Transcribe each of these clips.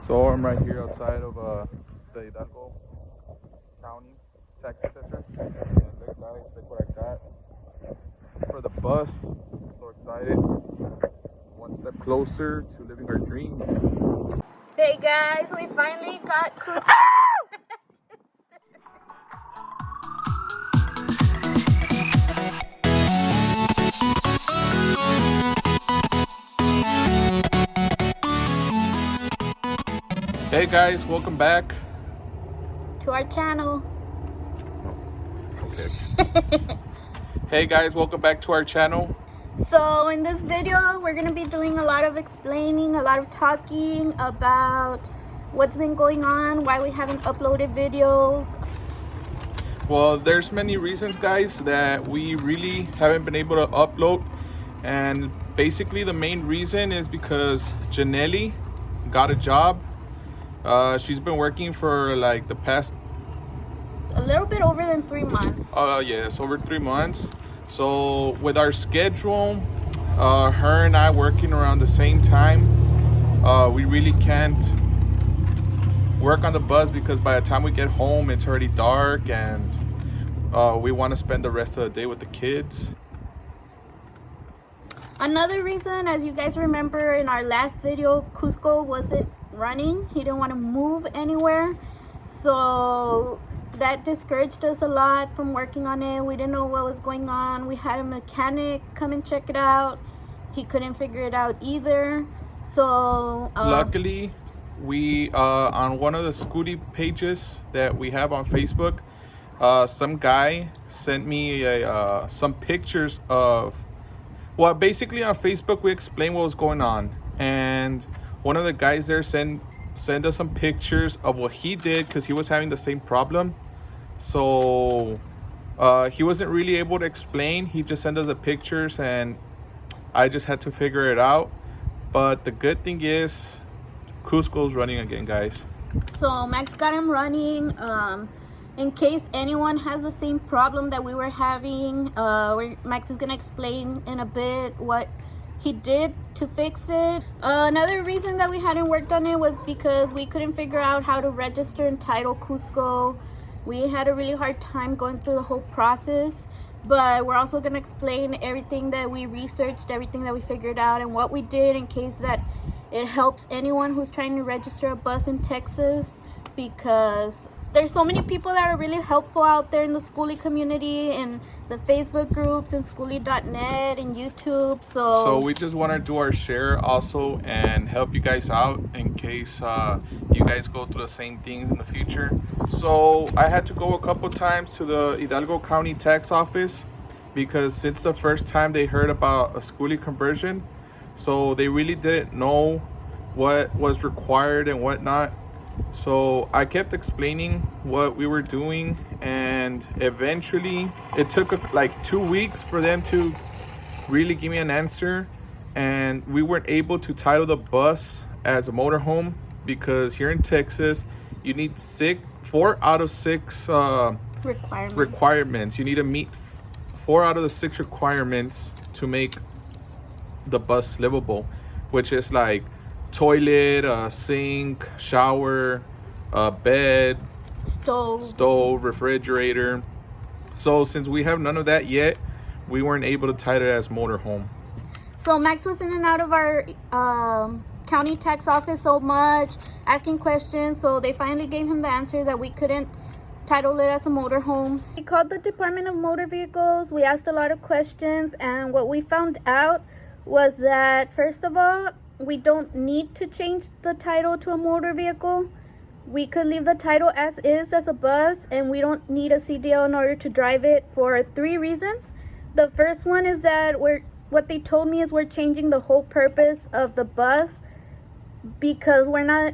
So I'm right here outside of the Hidalgo County taxi center. And look guys, look what I got for the bus. I'm so excited. One step closer to living our dreams. Hey guys, we finally got Cusco. Hey guys, welcome back To our channel. Okay. Hey guys, welcome back to our channel. So in this video, we're going to be doing a lot of explaining, a lot of talking about what's been going on, why we haven't uploaded videos. Well, there's many reasons, guys, that we really haven't been able to upload. And basically the main reason is because Janelli got a job. She's been working for like the past A little bit over than 3 months. Yes, over 3 months. So with our schedule, her and I working around the same time, we really can't work on the bus because by the time we get home, it's already dark, and we want to spend the rest of the day with the kids. Another reason, as you guys remember in our last video, Cusco wasn't running. He didn't want to move anywhere. So that discouraged us a lot from working on it. We didn't know what was going on. We had a mechanic come and check it out. He couldn't figure it out either. So luckily, we on one of the Scooty pages that we have on Facebook, some guy sent me some pictures of, well, basically on Facebook we explained what was going on, and one of the guys there sent us some pictures of what he did because he was having the same problem. So he wasn't really able to explain. He just sent us the pictures and I just had to figure it out. But the good thing is Cusco's running again, guys. So Max got him running. In case anyone has the same problem that we were having, Max is gonna explain in a bit what he did to fix it. Another reason that we hadn't worked on it was because we couldn't figure out how to register and title Cusco. We had a really hard time going through the whole process, but we're also gonna explain everything that we researched, everything that we figured out, and what we did in case that it helps anyone who's trying to register a bus in Texas, because there's so many people that are really helpful out there in the schoolie community and the Facebook groups and schoolie.net and YouTube. So we just want to do our share also and help you guys out in case you guys go through the same things in the future. So I had to go a couple times to the Hidalgo County Tax Office because since the first time they heard about a schoolie conversion, so they really didn't know what was required and whatnot. So I kept explaining what we were doing, and eventually it took like 2 weeks for them to really give me an answer, and we weren't able to title the bus as a motorhome because here in Texas you need 4 out of 6 requirements. You need to meet 4 out of the 6 requirements to make the bus livable, which is like toilet, sink, shower, bed, stove, refrigerator. So since we have none of that yet, we weren't able to title it as motorhome. So Max was in and out of our county tax office so much, asking questions, so they finally gave him the answer that we couldn't title it as a motorhome. We called the Department of Motor Vehicles. We asked a lot of questions, and what we found out was that, first of all, we don't need to change the title to a motor vehicle. We could leave the title as is as a bus, and we don't need a CDL in order to drive it for 3 reasons. The first one is that what they told me is we're changing the whole purpose of the bus because we're not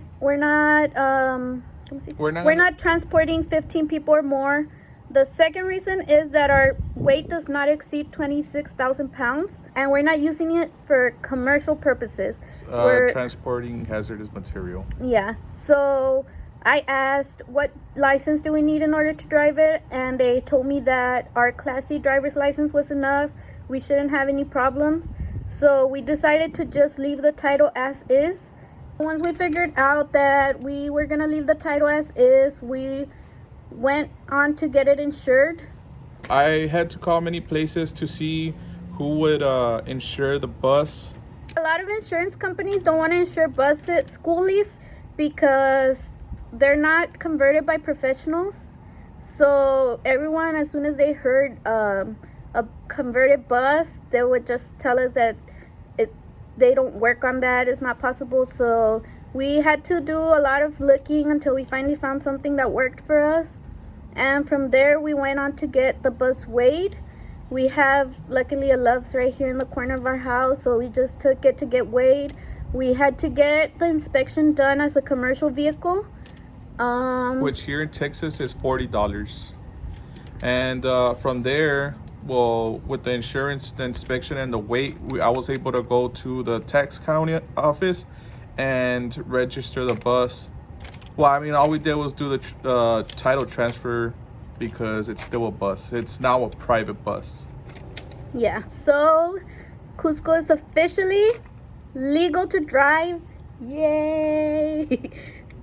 transporting 15 people or more. The second reason is that our weight does not exceed 26,000 pounds, and we're not using it for commercial purposes. We're transporting hazardous material. Yeah. So I asked, what license do we need in order to drive it? And they told me that our Class C driver's license was enough. We shouldn't have any problems. So we decided to just leave the title as is. Once we figured out that we were gonna leave the title as is, we went on to get it insured. I had to call many places to see who would insure the bus. A lot of insurance companies don't want to insure buses, schoolies, because they're not converted by professionals. So everyone, as soon as they heard a converted bus, they would just tell us that they don't work on that. It's not possible. So we had to do a lot of looking until we finally found something that worked for us. And from there, we went on to get the bus weighed. We have, luckily, a Love's right here in the corner of our house, so we just took it to get weighed. We had to get the inspection done as a commercial vehicle. Which here in Texas is $40. And from there, well, with the insurance, the inspection, and the weight, I was able to go to the tax county office and register the bus. Well, I mean, all we did was do the title transfer because it's still a bus. It's now a private bus. Yeah, so Cusco is officially legal to drive. Yay!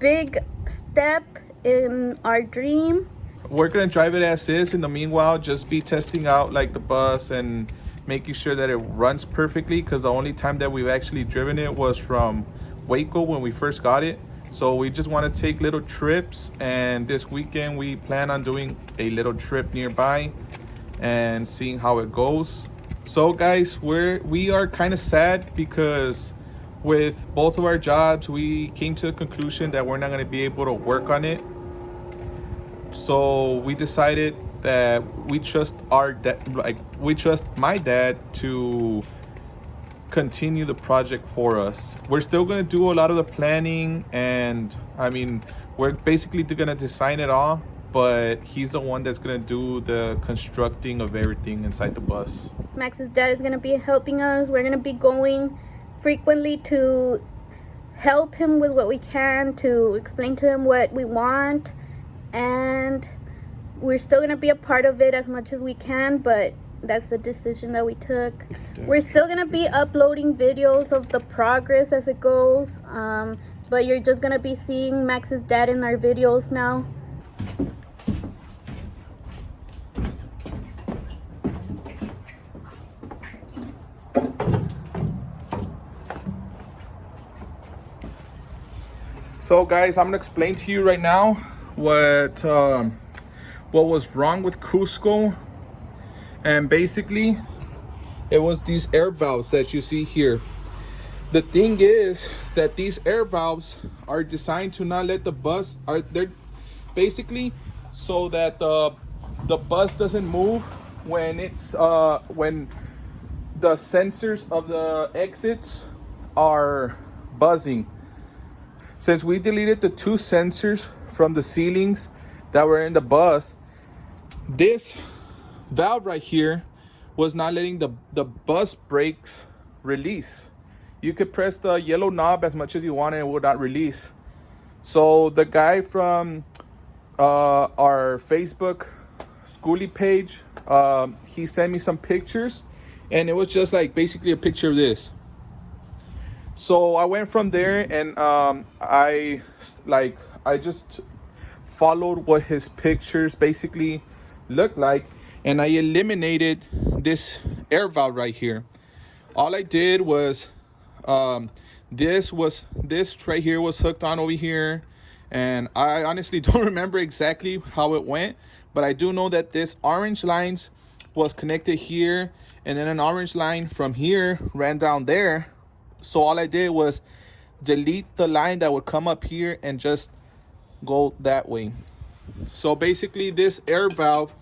Big step in our dream. We're gonna drive it as is. In the meanwhile, just be testing out like the bus and making sure that it runs perfectly, because the only time that we've actually driven it was from Waco when we first got it. So we just want to take little trips, and this weekend we plan on doing a little trip nearby and seeing how it goes. So guys, we are kind of sad because with both of our jobs we came to the conclusion that we're not going to be able to work on it. So we decided that we trust we trust my dad to continue the project for us. We're still going to do a lot of the planning, and I mean, we're basically going to design it all, but he's the one that's going to do the constructing of everything inside the bus. Max's dad is going to be helping us. We're going to be going frequently to help him with what we can, to explain to him what we want, and we're still going to be a part of it as much as we can, but that's the decision that we took. We're still gonna be uploading videos of the progress as it goes, but you're just gonna be seeing Max's dad in our videos now. So guys, I'm gonna explain to you right now what was wrong with Cusco. And basically, it was these air valves that you see here. The thing is that these air valves are designed to not let the bus, they're basically so that the bus doesn't move when it's when the sensors of the exits are buzzing. Since we deleted the 2 sensors from the ceilings that were in the bus, this valve right here was not letting the bus brakes release. You could press the yellow knob as much as you want and it would not release. So the guy from our Facebook schoolie page, he sent me some pictures, and it was just like basically a picture of this. So I went from there, and I just followed what his pictures basically looked like, and I eliminated this air valve right here. All I did was this right here was hooked on over here, and I honestly don't remember exactly how it went, but I do know that this orange lines was connected here, and then an orange line from here ran down there. So all I did was delete the line that would come up here and just go that way. So basically this air valve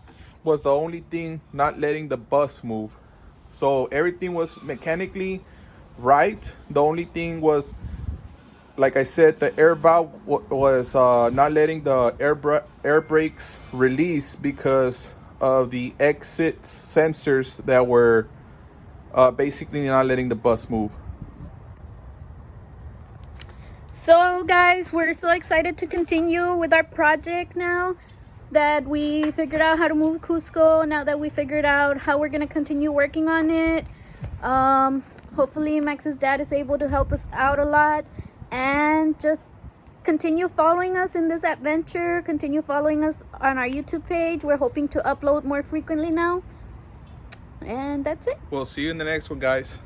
was the only thing not letting the bus move. So everything was mechanically right. The only thing was, like I said, the air valve was not letting the air brakes release because of the exit sensors that were basically not letting the bus move. So guys, we're so excited to continue with our project now that we figured out how to move Cusco, now that we figured out how we're going to continue working on it. Hopefully Max's dad is able to help us out a lot, And just continue following us in this adventure. Continue following us on our YouTube page. We're hoping to upload more frequently now. And that's it. We'll see you in the next one, guys.